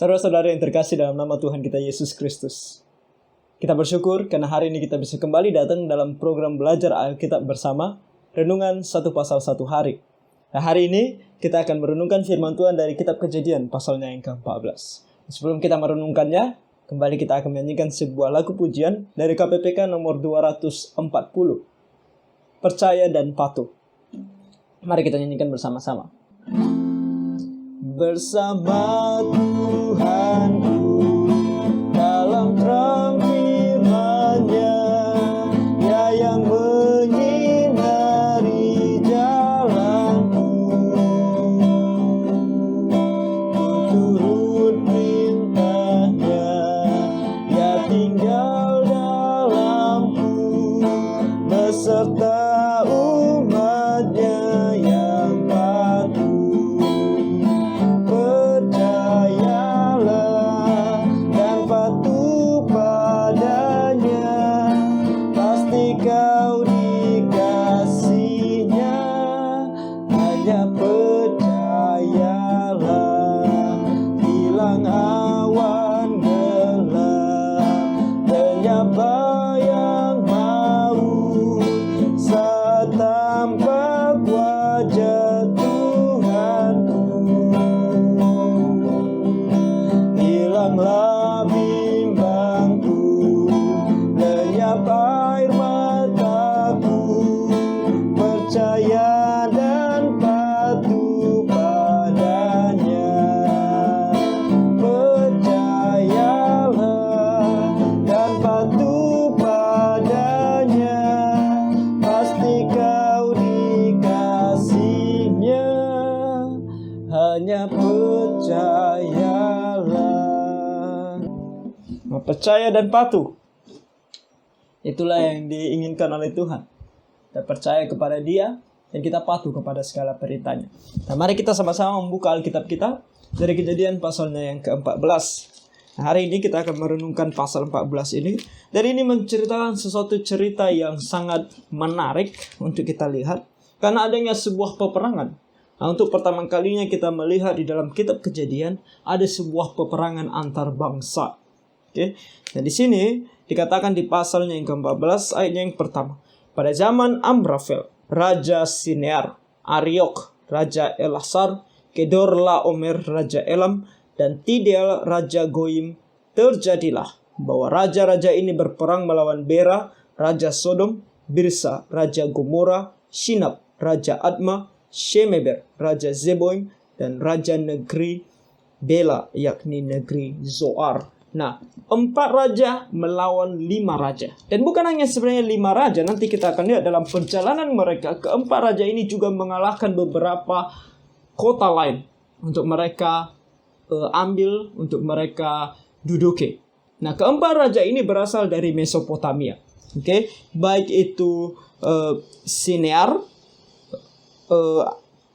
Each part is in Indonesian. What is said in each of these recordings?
Saudara-saudara yang terkasih dalam nama Tuhan kita Yesus Kristus, kita bersyukur karena hari ini kita bisa kembali datang dalam program belajar Alkitab bersama, Renungan satu pasal satu hari. Nah, hari ini kita akan merenungkan firman Tuhan dari kitab Kejadian pasalnya yang ke-14. Sebelum kita merenungkannya, kembali kita akan menyanyikan sebuah lagu pujian dari KPPK nomor 240, Percaya dan Patuh. Mari kita nyanyikan bersama-sama. Bersama Tuhanku dalam terang firman-Nya, Dia yang menyinari jalanku. Turut perintah-Nya, Dia tinggal dalamku, beserta umat-Nya yang patuh. Percayalah dan patuh padanya, pasti kau dikasihnya. Hanya percayalah, hilang awan gelap, lenyap bayang maut, saat tampak wajah Tuhanku. Hilanglah bimbangku, lenyap air mataku, percaya dan patuh padanya. Percayalah dan patuh padanya, pasti kau dikasihnya. Hanya percayalah. Percaya dan patuh, itulah yang diinginkan oleh Tuhan. Kita percaya kepada Dia dan kita patuh kepada segala perintah-Nya. Nah, mari kita sama-sama membuka Alkitab kita dari Kejadian pasalnya yang ke-14. Nah, hari ini kita akan merenungkan pasal 14 ini. Dan ini menceritakan sesuatu cerita yang sangat menarik untuk kita lihat, karena adanya sebuah peperangan. Nah, untuk pertama kalinya kita melihat di dalam kitab Kejadian ada sebuah peperangan antar bangsa. Oke. Dan di sini dikatakan di pasalnya yang ke-14 ayatnya yang pertama. Pada zaman Amrafel, Raja Sinear, Ariok, Raja Elasar, Kedorlaomer, Raja Elam, dan Tidal, Raja Goyim, terjadilah bahwa raja-raja ini berperang melawan Bera, Raja Sodom, Birsa, Raja Gomora, Shinab, Raja Adma, Shemeber, Raja Zeboim, dan Raja negeri Bela, yakni negeri Zoar. Nah, 4 raja melawan 5 raja. Dan bukan hanya sebenarnya 5 raja, nanti kita akan lihat dalam perjalanan mereka, ke-4 raja ini juga mengalahkan beberapa kota lain untuk mereka ambil, untuk mereka duduki. Nah, ke-4 raja ini berasal dari Mesopotamia. Oke, baik itu Sinear,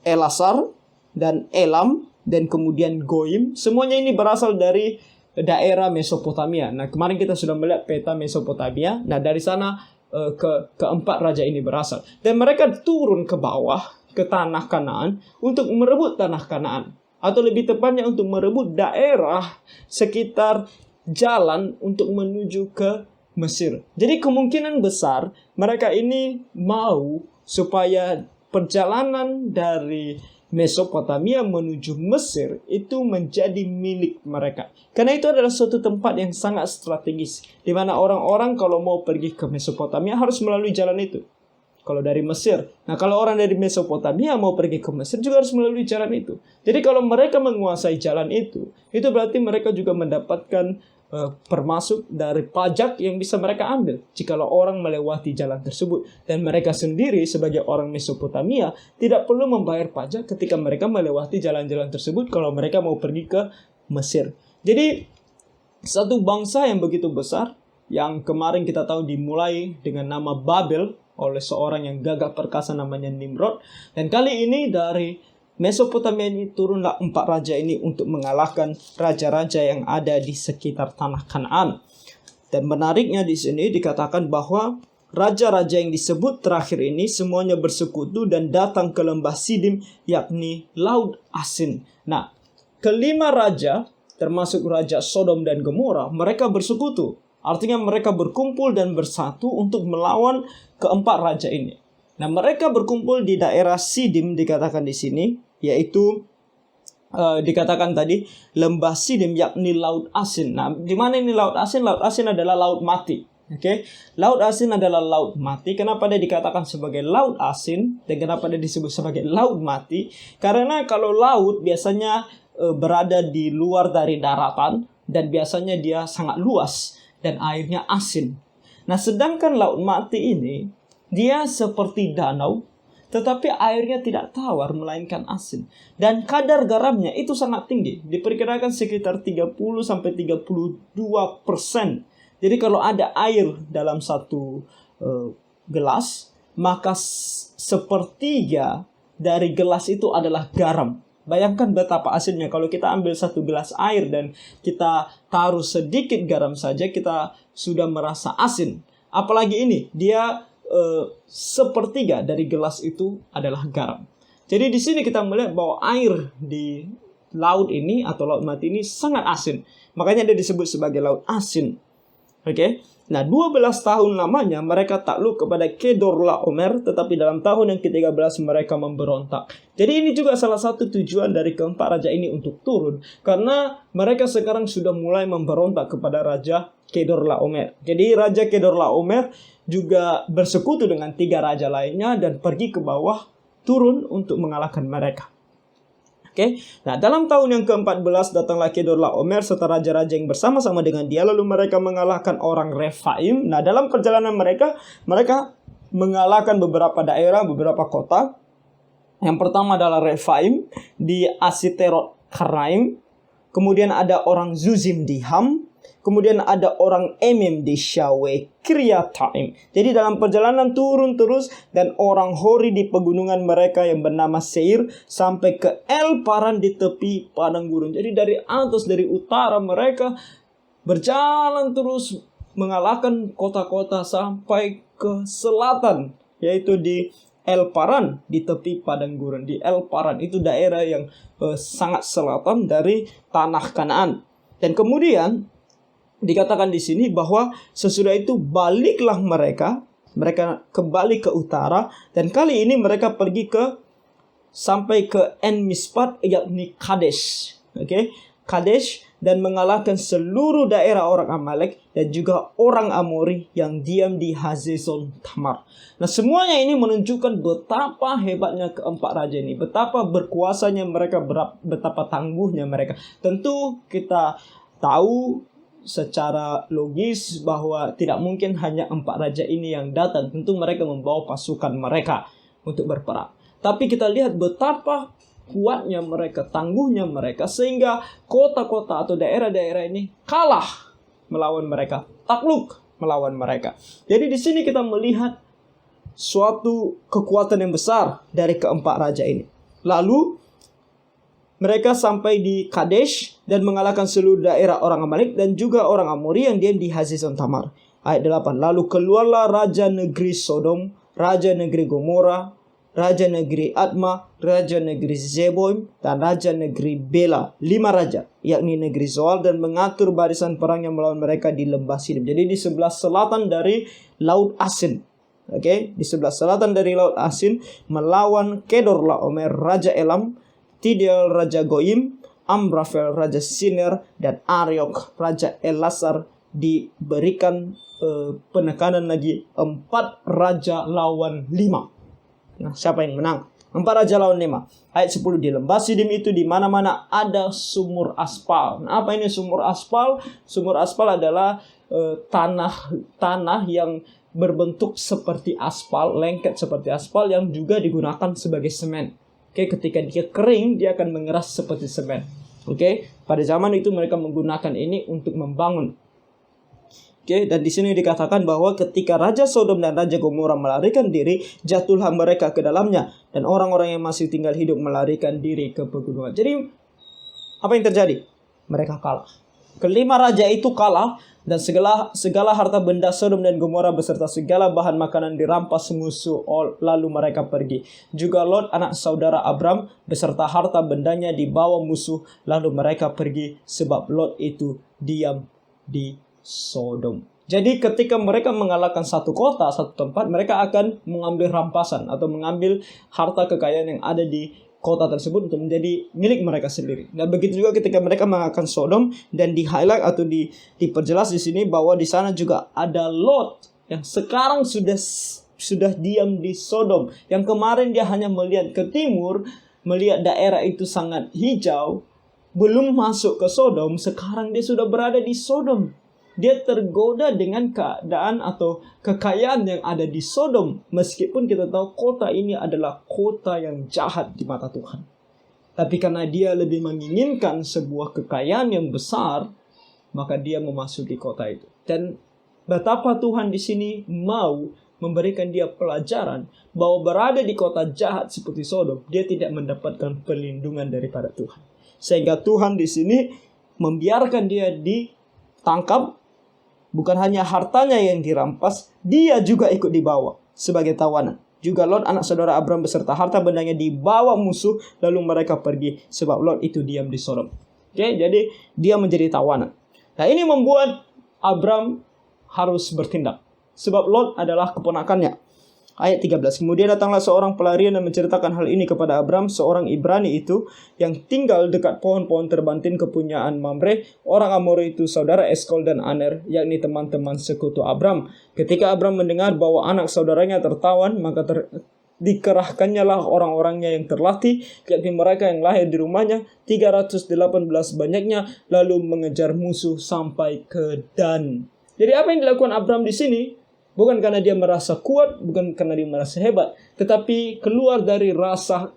Elasar, dan Elam, dan kemudian Goyim. Semuanya ini berasal dari daerah Mesopotamia. Nah, kemarin kita sudah melihat peta Mesopotamia. Nah, dari sana keempat raja ini berasal. Dan mereka turun ke bawah, ke tanah Kanaan, untuk merebut tanah Kanaan. Atau lebih tepatnya untuk merebut daerah sekitar jalan untuk menuju ke Mesir. Jadi kemungkinan besar mereka ini mau supaya perjalanan dari Mesopotamia menuju Mesir itu menjadi milik mereka. Karena itu adalah suatu tempat yang sangat strategis, di mana orang-orang kalau mau pergi ke Mesopotamia harus melalui jalan itu. Kalau dari Mesir. Nah, kalau orang dari Mesopotamia mau pergi ke Mesir juga harus melalui jalan itu. Jadi kalau mereka menguasai jalan itu berarti mereka juga mendapatkan termasuk dari pajak yang bisa mereka ambil jikalau orang melewati jalan tersebut. Dan mereka sendiri sebagai orang Mesopotamia tidak perlu membayar pajak ketika mereka melewati jalan-jalan tersebut kalau mereka mau pergi ke Mesir. Jadi satu bangsa yang begitu besar, yang kemarin kita tahu dimulai dengan nama Babel oleh seorang yang gagah perkasa namanya Nimrod. Dan kali ini dari Mesopotamia ini turunlah 4 raja ini untuk mengalahkan raja-raja yang ada di sekitar tanah Kanaan. Dan menariknya di sini dikatakan bahwa raja-raja yang disebut terakhir ini semuanya bersekutu dan datang ke lembah Sidim, yakni Laut Asin. Nah, kelima raja termasuk Raja Sodom dan Gomora, mereka bersekutu. Artinya mereka berkumpul dan bersatu untuk melawan keempat raja ini. Nah, mereka berkumpul di daerah Sidim dikatakan di sini, yaitu dikatakan tadi lembah Sidim, yakni Laut Asin. Nah, di mana ini Laut Asin? Laut Asin adalah laut mati. Oke, Laut Asin adalah laut mati. Kenapa dia dikatakan sebagai laut asin dan kenapa dia disebut sebagai laut mati? Karena kalau laut biasanya berada di luar dari daratan dan biasanya dia sangat luas dan airnya asin. Nah, sedangkan laut mati ini dia seperti danau, tetapi airnya tidak tawar melainkan asin. Dan kadar garamnya itu sangat tinggi. Diperkirakan sekitar 30-32%. Jadi kalau ada air dalam satu gelas, maka sepertiga dari gelas itu adalah garam. Bayangkan betapa asinnya. Kalau kita ambil satu gelas air dan kita taruh sedikit garam saja, kita sudah merasa asin. Apalagi ini, dia sepertiga dari gelas itu adalah garam. Jadi di sini kita melihat bahwa air di laut ini atau laut mati ini sangat asin. Makanya dia disebut sebagai laut asin. Oke. Nah, 12 tahun lamanya mereka takluk kepada Kedorlaomer, tetapi dalam tahun yang ke-13 mereka memberontak. Jadi ini juga salah satu tujuan dari keempat raja ini untuk turun, karena mereka sekarang sudah mulai memberontak kepada Raja Kedorlaomer. Jadi Raja Kedorlaomer juga bersekutu dengan 3 raja lainnya dan pergi ke bawah, turun untuk mengalahkan mereka. Oke. Nah, dalam tahun yang ke-14 datanglah Kedorlaomer serta raja-raja yang bersama-sama dengan dia, lalu mereka mengalahkan orang Refaim. Nah, dalam perjalanan mereka mengalahkan beberapa daerah, beberapa kota. Yang pertama adalah Refaim di Asiterot Karnaim. Kemudian ada orang Zuzim di Ham. Kemudian ada orang Emim di Syawe Kiryataim. Jadi dalam perjalanan turun terus, dan orang Hori di pegunungan mereka yang bernama Seir sampai ke El Paran di tepi padang gurun. Jadi dari atas, dari utara mereka berjalan terus mengalahkan kota-kota sampai ke selatan, yaitu di El Paran di tepi padang gurun. Di El Paran itu daerah yang sangat selatan dari tanah Kanaan. Dan kemudian dikatakan di sini bahwa sesudah itu baliklah mereka kembali ke utara, dan kali ini mereka pergi sampai ke En Mispat, yakni Kadesh. Oke, Kadesh, dan mengalahkan seluruh daerah orang Amalek dan juga orang Amori yang diam di Hazezon Tamar. Nah, semuanya ini menunjukkan betapa hebatnya keempat raja ini, betapa berkuasanya mereka, betapa tangguhnya mereka. Tentu kita tahu secara logis bahwa tidak mungkin hanya 4 raja ini yang datang. Tentu mereka membawa pasukan mereka untuk berperang. Tapi kita lihat betapa kuatnya mereka, tangguhnya mereka, sehingga kota-kota atau daerah-daerah ini kalah melawan mereka, takluk melawan mereka. Jadi di sini kita melihat suatu kekuatan yang besar dari keempat raja ini. Lalu mereka sampai di Kadesh dan mengalahkan seluruh daerah orang Amalek dan juga orang Amori yang diam di Hazezon Tamar. Ayat 8. Lalu keluarlah raja negeri Sodom, raja negeri Gomora, raja negeri Adma, raja negeri Zeboim, dan raja negeri Bela. 5 raja, yakni negeri Zoal, dan mengatur barisan perang yang melawan mereka di lembah Sidim. Jadi di sebelah selatan dari Laut Asin. Oke, di sebelah selatan dari Laut Asin melawan Kedorlaomer raja Elam, Tidial raja Goyim, Amrafel raja Siner, dan Ariok raja Elasar. Diberikan penekanan lagi 4 raja lawan 5. Nah, siapa yang menang? 4 raja lawan 5. Ayat 10, di lembah Sidim itu di mana-mana ada sumur aspal. Nah, apa ini sumur aspal? Sumur aspal adalah tanah yang berbentuk seperti aspal, lengket seperti aspal yang juga digunakan sebagai semen. Oke, ketika dia kering, dia akan mengeras seperti semen. Oke, pada zaman itu mereka menggunakan ini untuk membangun. Oke, dan di sini dikatakan bahwa ketika Raja Sodom dan Raja Gomora melarikan diri, jatuhlah mereka ke dalamnya, dan orang-orang yang masih tinggal hidup melarikan diri ke pegunungan. Jadi, apa yang terjadi? Mereka kalah. Kelima raja itu kalah dan segala harta benda Sodom dan Gomora beserta segala bahan makanan dirampas musuh, lalu mereka pergi. Juga Lot anak saudara Abram beserta harta bendanya dibawa musuh, lalu mereka pergi sebab Lot itu diam di Sodom. Jadi ketika mereka mengalahkan satu kota, satu tempat, mereka akan mengambil rampasan atau mengambil harta kekayaan yang ada di kota tersebut untuk menjadi milik mereka sendiri. Dan begitu juga ketika mereka mengalahkan Sodom, dan di highlight atau diperjelas di sini bahwa di sana juga ada Lot yang sekarang sudah diam di Sodom. Yang kemarin dia hanya melihat ke timur, melihat daerah itu sangat hijau, belum masuk ke Sodom, sekarang dia sudah berada di Sodom. Dia tergoda dengan keadaan atau kekayaan yang ada di Sodom. Meskipun kita tahu kota ini adalah kota yang jahat di mata Tuhan. Tapi karena dia lebih menginginkan sebuah kekayaan yang besar, maka dia memasuki kota itu. Dan betapa Tuhan di sini mau memberikan dia pelajaran bahwa berada di kota jahat seperti Sodom, dia tidak mendapatkan perlindungan daripada Tuhan. Sehingga Tuhan di sini membiarkan dia ditangkap. Bukan hanya hartanya yang dirampas, dia juga ikut dibawa sebagai tawanan. Juga Lot anak saudara Abram beserta harta bendanya dibawa musuh, lalu mereka pergi sebab Lot itu diam di Sodom. Oke, jadi dia menjadi tawanan. Nah, ini membuat Abram harus bertindak sebab Lot adalah keponakannya. Ayat 13. Kemudian datanglah seorang pelarian dan menceritakan hal ini kepada Abram, seorang Ibrani itu yang tinggal dekat pohon-pohon terbantin kepunyaan Mamre, orang Amori itu saudara Eskol dan Aner, yakni teman-teman sekutu Abram. Ketika Abram mendengar bahwa anak saudaranya tertawan, maka dikerahkannya lah orang-orangnya yang terlatih, yakni mereka yang lahir di rumahnya, 318 banyaknya, lalu mengejar musuh sampai ke Dan. Jadi apa yang dilakukan Abram di sini? Bukan karena dia merasa kuat, bukan karena dia merasa hebat, tetapi keluar dari rasa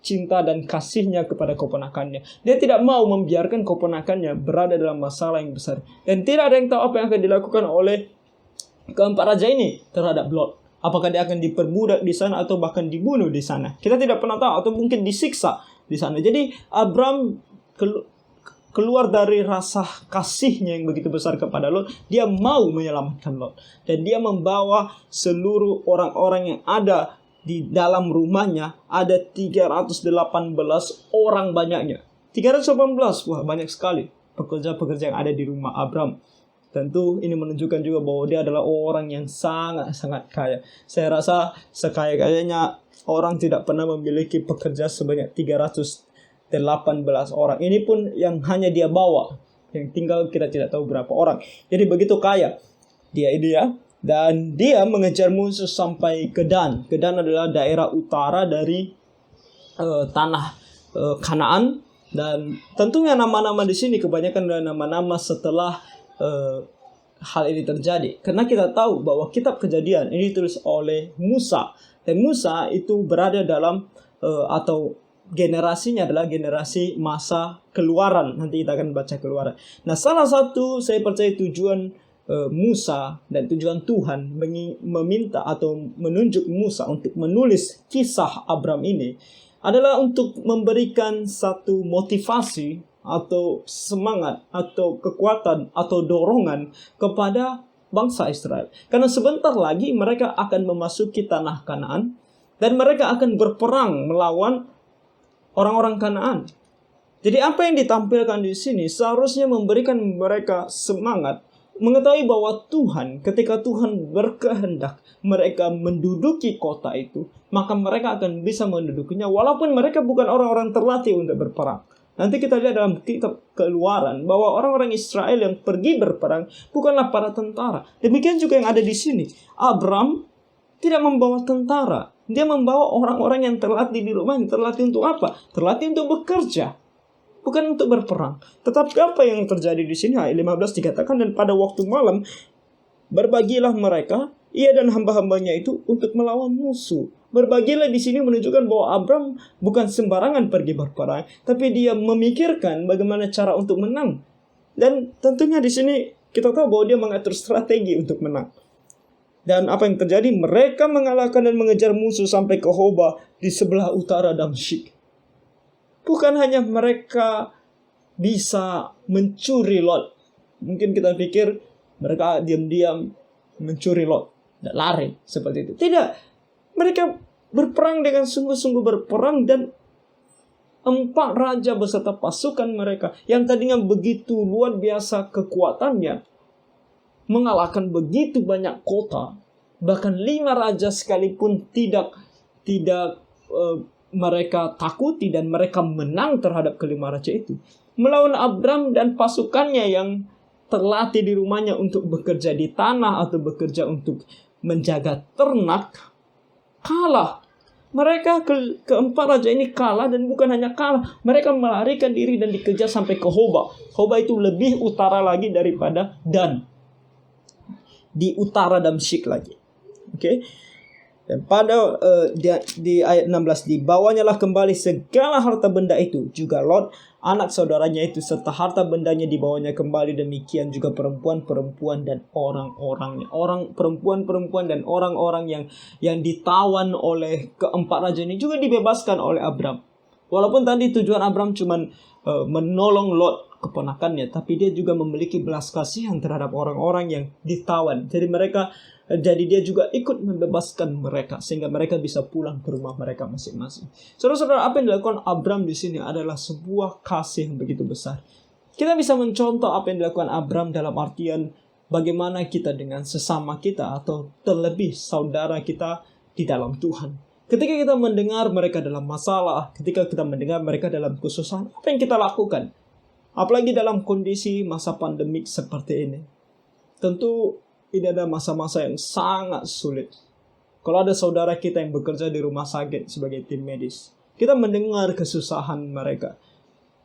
cinta dan kasihnya kepada keponakannya. Dia tidak mau membiarkan keponakannya berada dalam masalah yang besar. Dan tidak ada yang tahu apa yang akan dilakukan oleh keempat raja ini terhadap Lot. Apakah dia akan diperbudak di sana atau bahkan dibunuh di sana. Kita tidak pernah tahu, atau mungkin disiksa di sana. Jadi Abram keluar dari rasa kasihnya yang begitu besar kepada Lot, dia mau menyelamatkan Lot. Dan dia membawa seluruh orang-orang yang ada di dalam rumahnya, ada 318 orang banyaknya. 318, wah banyak sekali pekerja-pekerja yang ada di rumah Abram. Tentu ini menunjukkan juga bahwa dia adalah orang yang sangat-sangat kaya. Saya rasa sekaya-kayanya orang tidak pernah memiliki pekerja sebanyak 318 orang. Ini pun yang hanya dia bawa. Yang tinggal kita tidak tahu berapa orang. Jadi begitu kaya dia ini ya. Dan dia mengejar musuh sampai ke Dan. Ke Dan adalah daerah utara dari tanah Kanaan. Dan tentunya nama-nama di sini kebanyakan adalah nama-nama setelah hal ini terjadi. Karena kita tahu bahwa kitab Kejadian ini ditulis oleh Musa. Dan Musa itu berada dalam atau generasinya adalah generasi masa keluaran. Nanti kita akan baca keluaran. Nah, salah satu saya percaya tujuan Musa dan tujuan Tuhan meminta atau menunjuk Musa untuk menulis kisah Abram ini adalah untuk memberikan satu motivasi atau semangat atau kekuatan atau dorongan kepada bangsa Israel. Karena sebentar lagi mereka akan memasuki tanah Kanaan dan mereka akan berperang melawan orang-orang Kanaan. Jadi apa yang ditampilkan di sini seharusnya memberikan mereka semangat mengetahui bahwa Tuhan, ketika Tuhan berkehendak mereka menduduki kota itu, maka mereka akan bisa mendudukinya walaupun mereka bukan orang-orang terlatih untuk berperang. Nanti kita lihat dalam kitab Keluaran bahwa orang-orang Israel yang pergi berperang bukanlah para tentara. Demikian juga yang ada di sini. Abram tidak membawa tentara. Dia membawa orang-orang yang terlatih di rumahnya. Terlatih untuk apa? Terlatih untuk bekerja, bukan untuk berperang. Tetapi apa yang terjadi di sini? Ayat 15 dikatakan, dan pada waktu malam berbagilah mereka, ia dan hamba-hambanya itu untuk melawan musuh. Berbagilah di sini menunjukkan bahwa Abram bukan sembarangan pergi berperang, tapi dia memikirkan bagaimana cara untuk menang. Dan tentunya di sini kita tahu bahwa dia mengatur strategi untuk menang. Dan apa yang terjadi? Mereka mengalahkan dan mengejar musuh sampai ke Hoba di sebelah utara Damsyik. Bukan hanya mereka bisa mencuri Lot. Mungkin kita pikir mereka diam-diam mencuri Lot dan lari seperti itu. Tidak. Mereka berperang dengan sungguh-sungguh berperang, dan 4 raja beserta pasukan mereka yang tadinya begitu luar biasa kekuatannya, mengalahkan begitu banyak kota. Bahkan 5 raja sekalipun tidak mereka takuti, dan mereka menang terhadap kelima raja itu. Melawan Abram dan pasukannya yang terlatih di rumahnya untuk bekerja di tanah atau bekerja untuk menjaga ternak, kalah. Mereka keempat raja ini kalah, dan bukan hanya kalah, mereka melarikan diri dan dikejar sampai ke Hoba. Hoba itu lebih utara lagi daripada Dan, di utara Damsyik lagi. Oke. Dan pada di ayat 16, dibawanya lah kembali segala harta benda itu, juga Lot anak saudaranya itu, serta harta bendanya dibawanya kembali. Demikian juga perempuan-perempuan dan orang-orangnya. Perempuan-perempuan dan orang-orang yang ditawan oleh keempat raja ini juga dibebaskan oleh Abram. Walaupun tadi tujuan Abram cuma menolong Lot, keponakannya, tapi dia juga memiliki belas kasihan terhadap orang-orang yang ditawan. Jadi dia juga ikut membebaskan mereka sehingga mereka bisa pulang ke rumah mereka masing-masing. Saudara-saudara, apa yang dilakukan Abram di sini adalah sebuah kasih yang begitu besar. Kita bisa mencontoh apa yang dilakukan Abram dalam artian bagaimana kita dengan sesama kita, atau terlebih saudara kita di dalam Tuhan. Ketika kita mendengar mereka dalam masalah, ketika kita mendengar mereka dalam kesusahan, apa yang kita lakukan? Apalagi dalam kondisi masa pandemik seperti ini. Tentu ini ada masa-masa yang sangat sulit. Kalau ada saudara kita yang bekerja di rumah sakit sebagai tim medis, kita mendengar kesusahan mereka.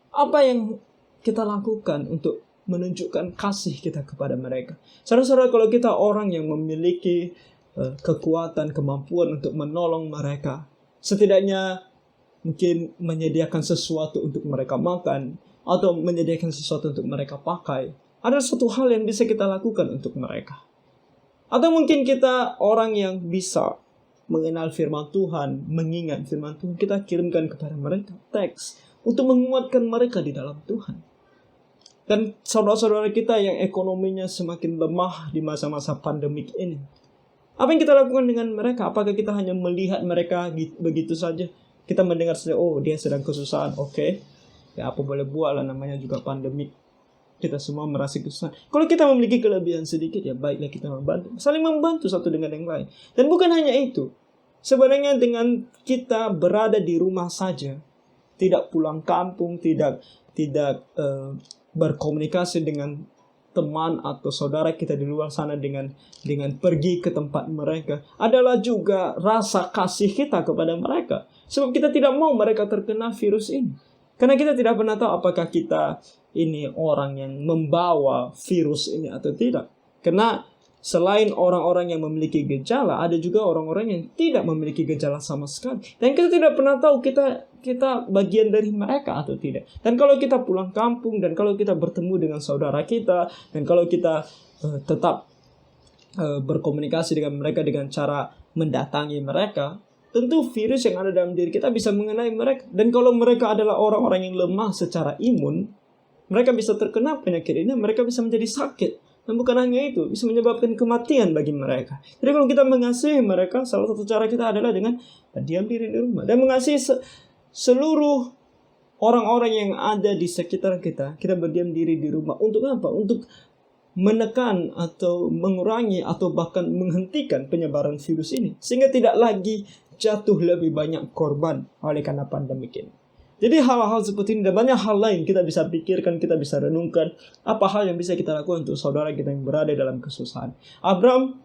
Apa yang kita lakukan untuk menunjukkan kasih kita kepada mereka? Saudara-saudara, kalau kita orang yang memiliki kekuatan, kemampuan untuk menolong mereka, setidaknya mungkin menyediakan sesuatu untuk mereka makan, atau menyediakan sesuatu untuk mereka pakai, ada satu hal yang bisa kita lakukan untuk mereka. Atau mungkin kita orang yang bisa mengenal firman Tuhan, mengingat firman Tuhan, kita kirimkan kepada mereka teks untuk menguatkan mereka di dalam Tuhan. Dan saudara-saudara kita yang ekonominya semakin lemah di masa-masa pandemik ini, apa yang kita lakukan dengan mereka? Apakah kita hanya melihat mereka begitu saja? Kita mendengar saja, oh dia sedang kesusahan, oke. Ya apa boleh buat lah, namanya juga pandemik. Kita semua merasa kesusahan. Kalau kita memiliki kelebihan sedikit, ya baiklah kita membantu. Saling membantu satu dengan yang lain. Dan bukan hanya itu. Sebenarnya dengan kita berada di rumah saja, tidak pulang kampung, tidak berkomunikasi dengan teman atau saudara kita di luar sana dengan pergi ke tempat mereka, adalah juga rasa kasih kita kepada mereka. Sebab kita tidak mau mereka terkena virus ini. Karena kita tidak pernah tahu apakah kita ini orang yang membawa virus ini atau tidak. Karena selain orang-orang yang memiliki gejala, ada juga orang-orang yang tidak memiliki gejala sama sekali. Dan kita tidak pernah tahu kita bagian dari mereka atau tidak. Dan kalau kita pulang kampung, dan kalau kita bertemu dengan saudara kita, dan kalau kita tetap berkomunikasi dengan mereka dengan cara mendatangi mereka, tentu virus yang ada dalam diri kita bisa mengenai mereka. Dan kalau mereka adalah orang-orang yang lemah secara imun, mereka bisa terkena penyakit ini, mereka bisa menjadi sakit. Dan bukan hanya itu, bisa menyebabkan kematian bagi mereka. Jadi kalau kita mengasihi mereka, salah satu cara kita adalah dengan diam diri di rumah. Dan mengasihi seluruh orang-orang yang ada di sekitar kita. Kita berdiam diri di rumah. Untuk apa? Untuk menekan atau mengurangi atau bahkan menghentikan penyebaran virus ini. Sehingga tidak lagi jatuh lebih banyak korban oleh karena pandemik ini. Jadi hal-hal seperti ini dan banyak hal lain kita bisa pikirkan, kita bisa renungkan apa hal yang bisa kita lakukan untuk saudara kita yang berada dalam kesusahan. Abram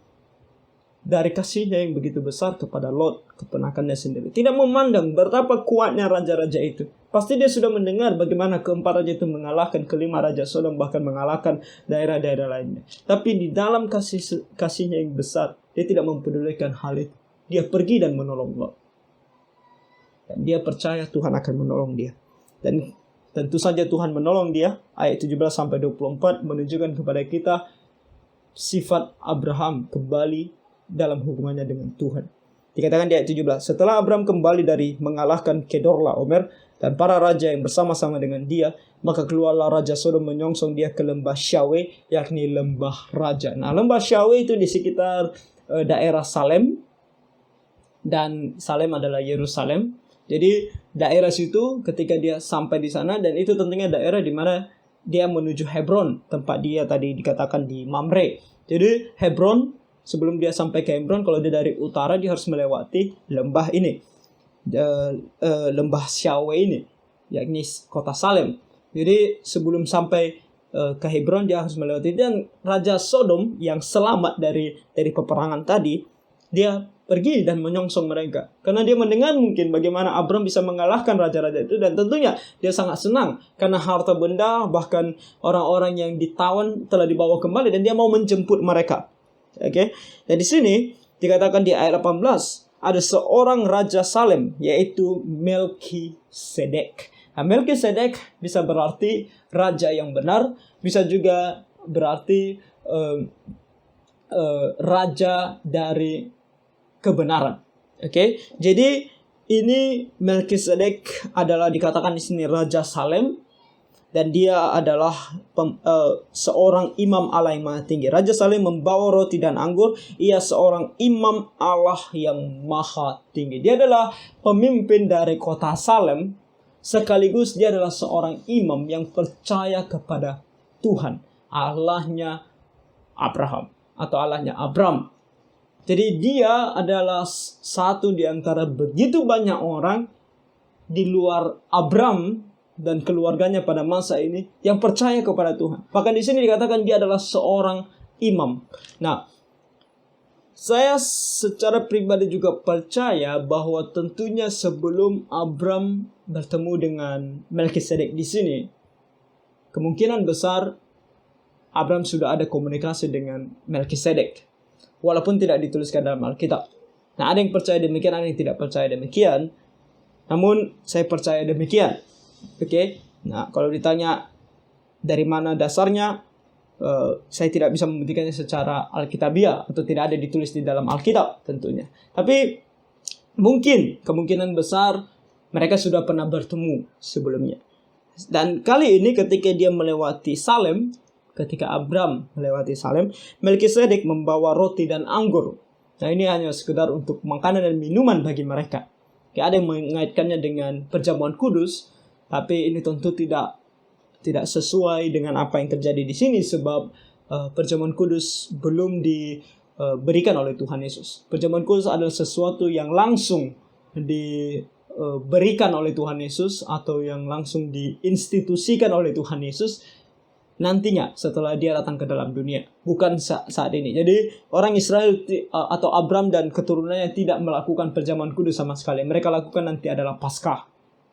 dari kasihnya yang begitu besar kepada Lot, keponakannya sendiri, tidak memandang betapa kuatnya raja-raja itu. Pasti dia sudah mendengar bagaimana keempat raja itu mengalahkan kelima raja Sodom, bahkan mengalahkan daerah-daerah lainnya. Tapi di dalam kasihnya yang besar, dia tidak mempedulikan hal itu. Dia pergi dan menolong Lot. Dan dia percaya Tuhan akan menolong dia. Dan tentu saja Tuhan menolong dia. Ayat 17-24 menunjukkan kepada kita sifat Abraham kembali dalam hubungannya dengan Tuhan. Dikatakan di ayat 17, setelah Abram kembali dari mengalahkan Kedorlaomer dan para raja yang bersama-sama dengan dia, maka keluarlah Raja Sodom menyongsong dia ke lembah Syawe, yakni lembah raja. Nah, lembah Syawe itu di sekitar daerah Salem, dan Salem adalah Yerusalem. Jadi daerah situ ketika dia sampai di sana, dan itu tentunya daerah di mana dia menuju Hebron, tempat dia tadi dikatakan di Mamre. Jadi Hebron, sebelum dia sampai ke Hebron, kalau dia dari utara dia harus melewati lembah ini, lembah Syawe ini, yakni kota Salem. Jadi sebelum sampai ke Hebron dia harus melewati. Dan Raja Sodom yang selamat dari peperangan tadi, dia pergi dan menyongsong mereka, karena dia mendengar mungkin bagaimana Abram bisa mengalahkan raja-raja itu, dan tentunya dia sangat senang karena harta benda bahkan orang-orang yang ditawan telah dibawa kembali, dan dia mau menjemput mereka. Oke. Dan di sini dikatakan di ayat 18 ada seorang raja Salem, yaitu Melkisedek. Nah, Melkisedek bisa berarti raja yang benar, bisa juga berarti raja dari kebenaran. Oke. Jadi ini Melkisedek adalah dikatakan di sini raja Salem, dan dia adalah seorang imam Allah yang maha tinggi. Raja Salem membawa roti dan anggur. Ia seorang imam Allah yang maha tinggi. Dia adalah pemimpin dari kota Salem, sekaligus dia adalah seorang imam yang percaya kepada Tuhan, Allahnya Abraham atau Allahnya Abram. Jadi dia adalah satu di antara begitu banyak orang di luar Abram dan keluarganya pada masa ini yang percaya kepada Tuhan. Bahkan di sini dikatakan dia adalah seorang imam. Nah, saya secara pribadi juga percaya bahwa tentunya sebelum Abram bertemu dengan Melkisedek di sini, kemungkinan besar Abram sudah ada komunikasi dengan Melkisedek, walaupun tidak dituliskan dalam Alkitab. Nah, ada yang percaya demikian, ada yang tidak percaya demikian. Namun saya percaya demikian. Oke. Nah, kalau ditanya dari mana dasarnya, saya tidak bisa membuktikannya secara alkitabiah, atau tidak ada ditulis di dalam Alkitab tentunya. Tapi mungkin kemungkinan besar mereka sudah pernah bertemu sebelumnya. Dan kali ini ketika dia melewati Salem, ketika Abram melewati Salem, Melkisedek membawa roti dan anggur. Nah, ini hanya sekedar untuk makanan dan minuman bagi mereka. Ada yang mengaitkannya dengan perjamuan kudus, tapi ini tentu tidak sesuai dengan apa yang terjadi di sini, sebab perjamuan kudus belum diberikan oleh Tuhan Yesus. Perjamuan kudus adalah sesuatu yang langsung diberikan oleh Tuhan Yesus, atau yang langsung diinstitusikan oleh Tuhan Yesus nantinya setelah dia datang ke dalam dunia, bukan saat ini. Jadi orang Israel atau Abram dan keturunannya tidak melakukan perjamuan kudus sama sekali. Mereka lakukan nanti adalah Paskah,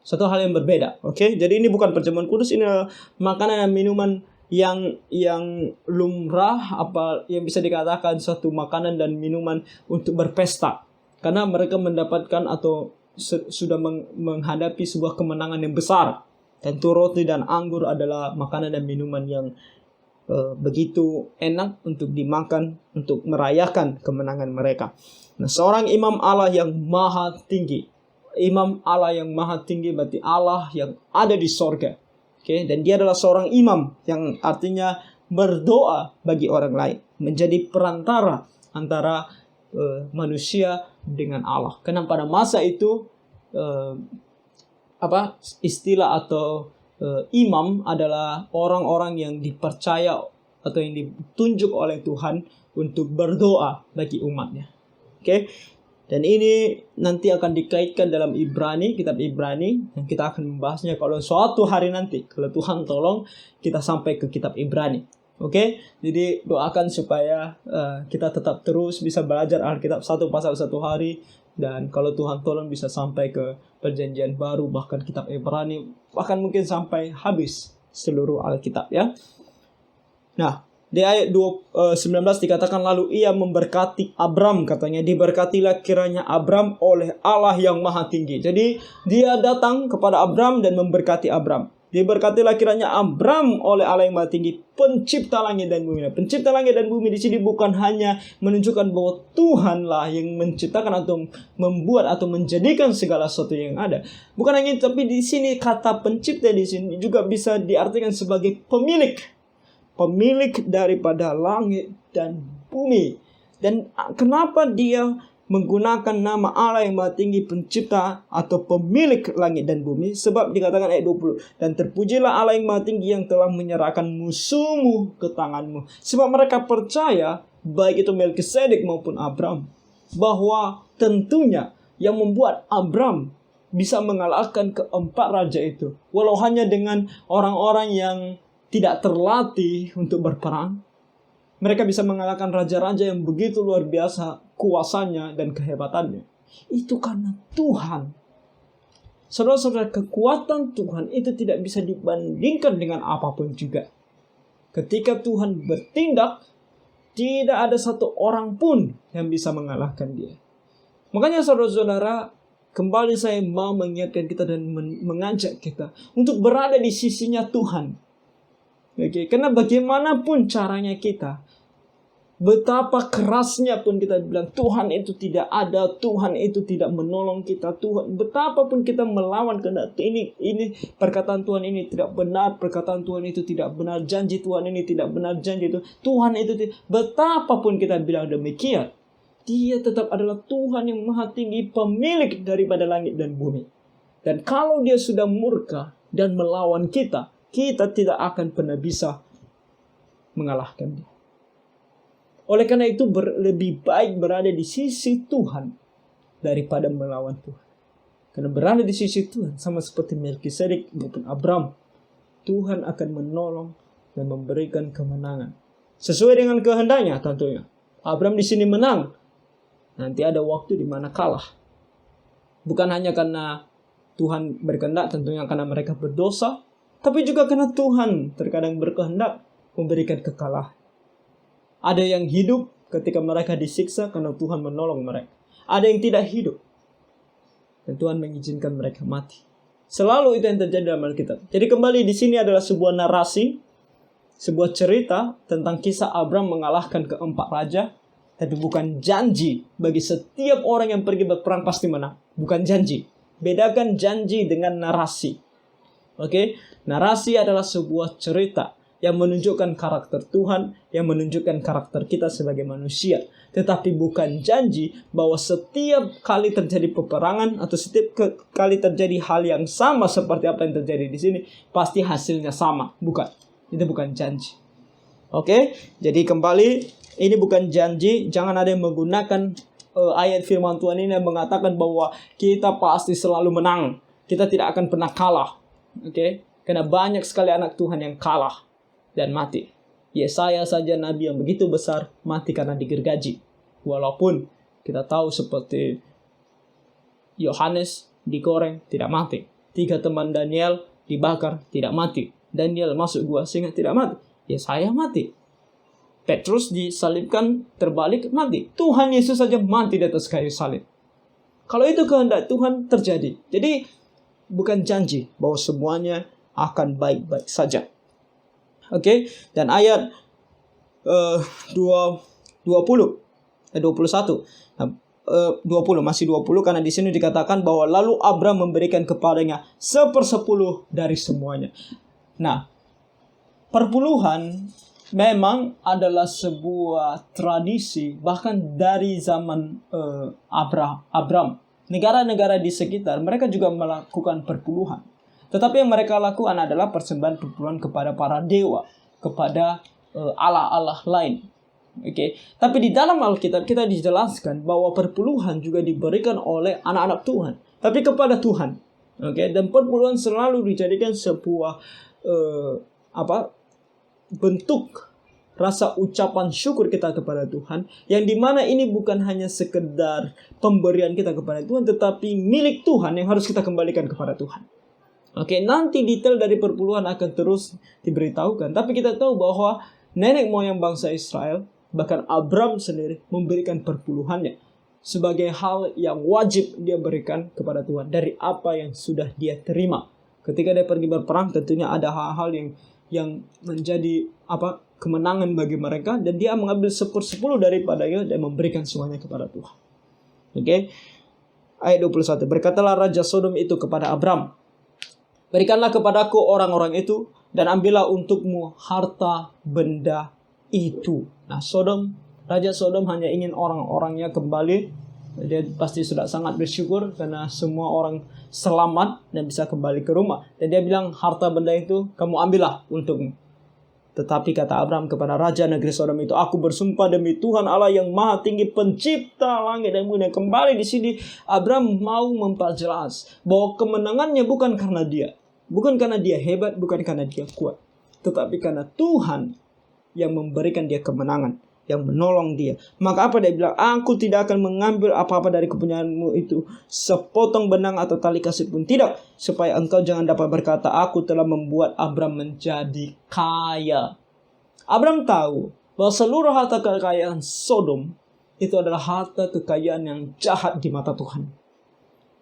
satu hal yang berbeda. Oke. Jadi ini bukan perjamuan kudus, ini adalah makanan dan minuman yang lumrah, apa yang bisa dikatakan suatu makanan dan minuman untuk berpesta, karena mereka mendapatkan atau sudah menghadapi sebuah kemenangan yang besar. Tentu roti dan anggur adalah makanan dan minuman yang begitu enak untuk dimakan, untuk merayakan kemenangan mereka. Nah, seorang imam Allah yang maha tinggi. Imam Allah yang maha tinggi berarti Allah yang ada di sorga. Okay? Dan dia adalah seorang imam, yang artinya berdoa bagi orang lain, menjadi perantara antara manusia dengan Allah. Karena pada masa itu istilah atau imam adalah orang-orang yang dipercaya atau yang ditunjuk oleh Tuhan untuk berdoa bagi umatnya. Oke. Dan ini nanti akan dikaitkan dalam Ibrani, kitab Ibrani, yang kita akan membahasnya kalau suatu hari nanti, kalau Tuhan tolong kita sampai ke kitab Ibrani. Oke. Jadi doakan supaya kita tetap terus bisa belajar Alkitab satu pasal satu hari. Dan kalau Tuhan tolong bisa sampai ke perjanjian baru, bahkan kitab Ibrani, bahkan mungkin sampai habis seluruh Alkitab, ya. Nah, di ayat 19 dikatakan, lalu ia memberkati Abram, katanya, diberkatilah kiranya Abram oleh Allah yang maha tinggi. Jadi dia datang kepada Abram dan memberkati Abram. Diberkatilah kiranya Abram oleh Allah yang Maha Tinggi, pencipta langit dan bumi. Pencipta langit dan bumi di sini bukan hanya menunjukkan bahwa Tuhanlah yang menciptakan atau membuat atau menjadikan segala sesuatu yang ada. Bukan hanya itu, tapi di sini kata pencipta di sini juga bisa diartikan sebagai pemilik. Pemilik daripada langit dan bumi. Dan kenapa dia menggunakan nama Allah yang Maha Tinggi, pencipta atau pemilik langit dan bumi? Sebab dikatakan ayat 20, dan terpujilah Allah yang Maha Tinggi yang telah menyerahkan musuhmu ke tanganmu. Sebab mereka percaya, baik itu Melkisedek maupun Abram, bahwa tentunya yang membuat Abram bisa mengalahkan keempat raja itu, walau hanya dengan orang-orang yang tidak terlatih untuk berperang, mereka bisa mengalahkan raja-raja yang begitu luar biasa kuasanya dan kehebatannya. Itu karena Tuhan. Saudara-saudara, kekuatan Tuhan itu tidak bisa dibandingkan dengan apapun juga. Ketika Tuhan bertindak, tidak ada satu orang pun yang bisa mengalahkan dia. Makanya saudara-saudara, kembali saya mau mengingatkan kita dan mengajak kita untuk berada di sisinya Tuhan. Oke, karena bagaimanapun caranya kita, betapa kerasnya pun kita bilang Tuhan itu tidak ada, Tuhan itu tidak menolong kita, Tuhan, betapapun kita melawan kehendak ini perkataan Tuhan ini tidak benar, perkataan Tuhan itu tidak benar, janji Tuhan ini tidak benar, janji itu Tuhan itu tidak, betapapun kita bilang demikian, Dia tetap adalah Tuhan yang Maha Tinggi, pemilik daripada langit dan bumi. Dan kalau Dia sudah murka dan melawan kita, kita tidak akan pernah bisa mengalahkan Dia. Oleh karena itu lebih baik berada di sisi Tuhan daripada melawan Tuhan. Karena berada di sisi Tuhan sama seperti Melkisedek maupun Abram, Tuhan akan menolong dan memberikan kemenangan sesuai dengan kehendaknya tentunya. Abram di sini menang. Nanti ada waktu di mana kalah. Bukan hanya karena Tuhan berkehendak, tentunya karena mereka berdosa, tapi juga karena Tuhan terkadang berkehendak memberikan kekalahan. Ada yang hidup ketika mereka disiksa karena Tuhan menolong mereka. Ada yang tidak hidup dan Tuhan mengizinkan mereka mati. Selalu itu yang terjadi dalam Alkitab. Jadi kembali di sini adalah sebuah narasi, sebuah cerita tentang kisah Abram mengalahkan keempat raja, tapi bukan janji bagi setiap orang yang pergi berperang pasti menang. Bukan janji. Bedakan janji dengan narasi. Oke? Narasi adalah sebuah cerita yang menunjukkan karakter Tuhan, yang menunjukkan karakter kita sebagai manusia. Tetapi bukan janji bahwa setiap kali terjadi peperangan atau setiap kali terjadi hal yang sama seperti apa yang terjadi di sini, pasti hasilnya sama. Bukan. Itu bukan janji. Oke? Jadi kembali, ini bukan janji. Jangan ada yang menggunakan ayat firman Tuhan ini yang mengatakan bahwa kita pasti selalu menang. Kita tidak akan pernah kalah. Oke? Karena banyak sekali anak Tuhan yang kalah dan mati. Yesaya saja nabi yang begitu besar mati karena digergaji. Walaupun kita tahu seperti Yohanes digoreng tidak mati. 3 teman Daniel dibakar tidak mati. Daniel masuk gua sehingga tidak mati. Yesaya mati. Petrus disalibkan terbalik mati. Tuhan Yesus saja mati di atas kayu salib. Kalau itu kehendak Tuhan terjadi. Jadi bukan janji bahwa semuanya akan baik-baik saja. Oke, dan ayat 21. Nah, 20 masih 20 karena di sini dikatakan bahwa lalu Abram memberikan kepadanya 1/10 dari semuanya. Nah, perpuluhan memang adalah sebuah tradisi bahkan dari zaman Abram. Negara-negara di sekitar mereka juga melakukan perpuluhan. Tetapi yang mereka lakukan adalah persembahan perpuluhan kepada para dewa, kepada Allah-Allah lain. Oke. Tapi di dalam Alkitab kita dijelaskan bahwa perpuluhan juga diberikan oleh anak-anak Tuhan, tapi kepada Tuhan. Oke. Dan perpuluhan selalu dijadikan sebuah bentuk rasa ucapan syukur kita kepada Tuhan, yang dimana ini bukan hanya sekedar pemberian kita kepada Tuhan, tetapi milik Tuhan yang harus kita kembalikan kepada Tuhan. Oke, nanti detail dari perpuluhan akan terus diberitahukan. Tapi kita tahu bahwa nenek moyang bangsa Israel, bahkan Abram sendiri memberikan perpuluhannya sebagai hal yang wajib dia berikan kepada Tuhan dari apa yang sudah dia terima. Ketika dia pergi berperang, tentunya ada hal-hal yang menjadi kemenangan bagi mereka, dan dia mengambil 10/10 daripadanya dan memberikan semuanya kepada Tuhan. Oke. Ayat 21. Berkatalah Raja Sodom itu kepada Abram, berikanlah kepadaku orang-orang itu, dan ambillah untukmu harta benda itu. Nah, Raja Sodom hanya ingin orang-orangnya kembali. Dia pasti sudah sangat bersyukur karena semua orang selamat dan bisa kembali ke rumah. Dan dia bilang, harta benda itu kamu ambillah untukmu. Tetapi kata Abram kepada Raja negeri Sodom itu, aku bersumpah demi Tuhan Allah yang maha tinggi, pencipta langit dan bumi. Kembali di sini Abram mau memperjelas bahwa kemenangannya bukan karena dia. Bukan karena dia hebat, bukan karena dia kuat. Tetapi karena Tuhan yang memberikan dia kemenangan, yang menolong dia. Maka apa dia bilang? Aku tidak akan mengambil apa-apa dari kepunyaanmu itu, sepotong benang atau tali kasut pun tidak, supaya engkau jangan dapat berkata, aku telah membuat Abram menjadi kaya. Abram tahu bahwa seluruh harta kekayaan Sodom itu adalah harta kekayaan yang jahat di mata Tuhan.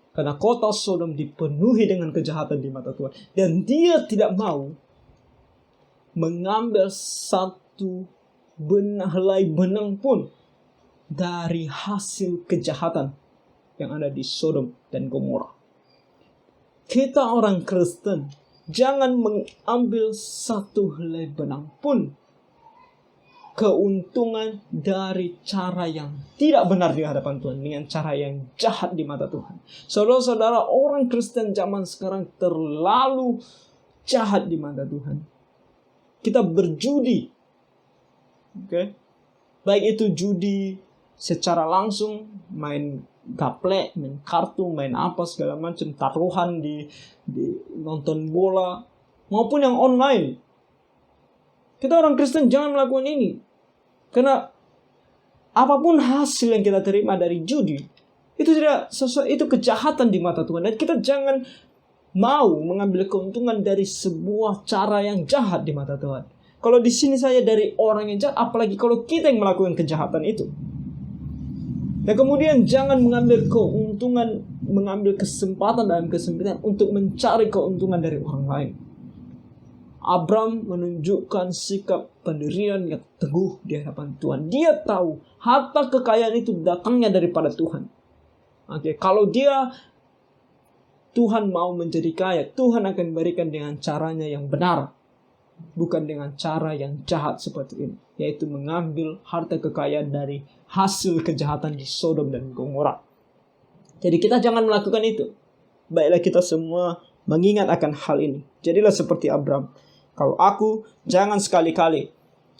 Karena kota Sodom dipenuhi dengan kejahatan di mata Tuhan. Dan dia tidak mau mengambil satu helai benang pun dari hasil kejahatan yang ada di Sodom dan Gomora. Kita orang Kristen jangan mengambil satu helai benang pun keuntungan dari cara yang tidak benar di hadapan Tuhan, dengan cara yang jahat di mata Tuhan. Saudara-saudara, orang Kristen zaman sekarang terlalu jahat di mata Tuhan. Kita berjudi, baik itu judi secara langsung, main gaplek, main kartu, main apa segala macam, taruhan di nonton bola, maupun yang online. Kita orang Kristen jangan melakukan ini. Karena apapun hasil yang kita terima dari judi, itu tidak sesuai, itu kejahatan di mata Tuhan. Dan kita jangan mau mengambil keuntungan dari sebuah cara yang jahat di mata Tuhan. Kalau di sini saya dari orang yang jahat, apalagi kalau kita yang melakukan kejahatan itu. Dan kemudian jangan mengambil keuntungan, mengambil kesempatan dalam kesempitan untuk mencari keuntungan dari orang lain. Abram menunjukkan sikap pendirian yang teguh di hadapan Tuhan. Dia tahu harta kekayaan itu datangnya daripada Tuhan. Kalau Tuhan mau menjadi kaya, Tuhan akan berikan dengan caranya yang benar, bukan dengan cara yang jahat seperti ini, yaitu mengambil harta kekayaan dari hasil kejahatan di Sodom dan Gomora. Jadi kita jangan melakukan itu. Baiklah kita semua mengingat akan hal ini. Jadilah seperti Abram. Kalau aku, jangan sekali-kali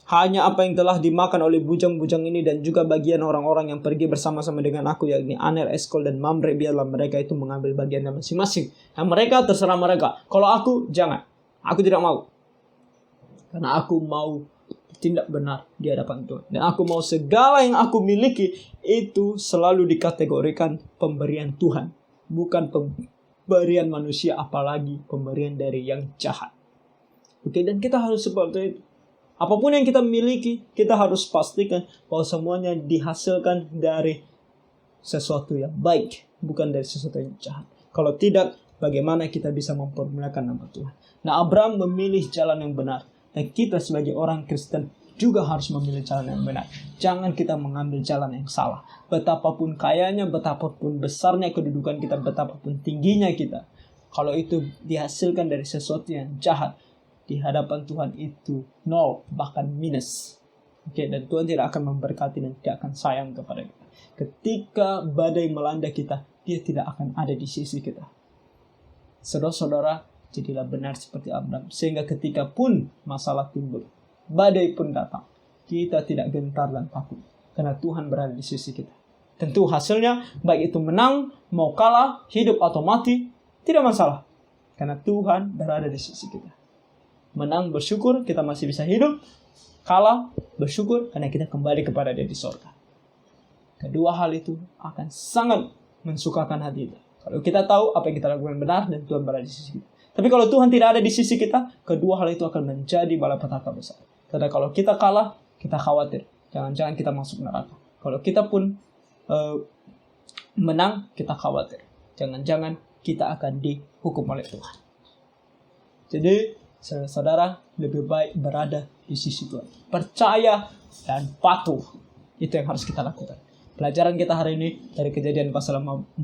hanya apa yang telah dimakan oleh bujang-bujang ini dan juga bagian orang-orang yang pergi bersama-sama dengan aku, yakni Aner, Eskol, dan Mamre, biarlah mereka itu mengambil bagiannya masing-masing. Yang mereka terserah mereka. Kalau aku, jangan. Aku tidak mau. Karena aku mau tindak benar di hadapan Tuhan. Dan aku mau segala yang aku miliki itu selalu dikategorikan pemberian Tuhan. Bukan pemberian manusia, apalagi pemberian dari yang jahat. Dan kita harus seperti itu. Apapun yang kita miliki, kita harus pastikan bahwa semuanya dihasilkan dari sesuatu yang baik, bukan dari sesuatu yang jahat. Kalau tidak, bagaimana kita bisa mempermuliakan nama Tuhan? Nah, Abram memilih jalan yang benar. Dan kita sebagai orang Kristen juga harus memilih jalan yang benar. Jangan kita mengambil jalan yang salah. Betapapun kayanya, betapapun besarnya kedudukan kita, betapapun tingginya kita, kalau itu dihasilkan dari sesuatu yang jahat, di hadapan Tuhan itu nol, bahkan minus. Dan Tuhan tidak akan memberkati dan tidak akan sayang kepada kita. Ketika badai melanda kita, dia tidak akan ada di sisi kita. Saudara-saudara, jadilah benar seperti Abram, sehingga ketika pun masalah timbul, badai pun datang, kita tidak gentar dan takut, karena Tuhan berada di sisi kita. Tentu hasilnya, baik itu menang, mau kalah, hidup atau mati, tidak masalah, karena Tuhan berada di sisi kita. Menang bersyukur kita masih bisa hidup, kalah bersyukur karena kita kembali kepada Dia di surga. Kedua hal itu akan sangat mensukakan hati kita. Kalau kita tahu apa yang kita lakukan benar dan Tuhan berada di sisi kita. Tapi kalau Tuhan tidak ada di sisi kita, kedua hal itu akan menjadi malapetaka besar. Karena kalau kita kalah, kita khawatir, jangan-jangan kita masuk neraka. Kalau kita pun menang, kita khawatir, jangan-jangan kita akan dihukum oleh Tuhan. Jadi saudara lebih baik berada di sisi Tuhan. Percaya dan patuh. Itu yang harus kita lakukan. Pelajaran kita hari ini dari Kejadian pasal 14.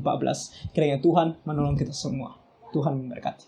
Kiranya Tuhan menolong kita semua. Tuhan memberkati.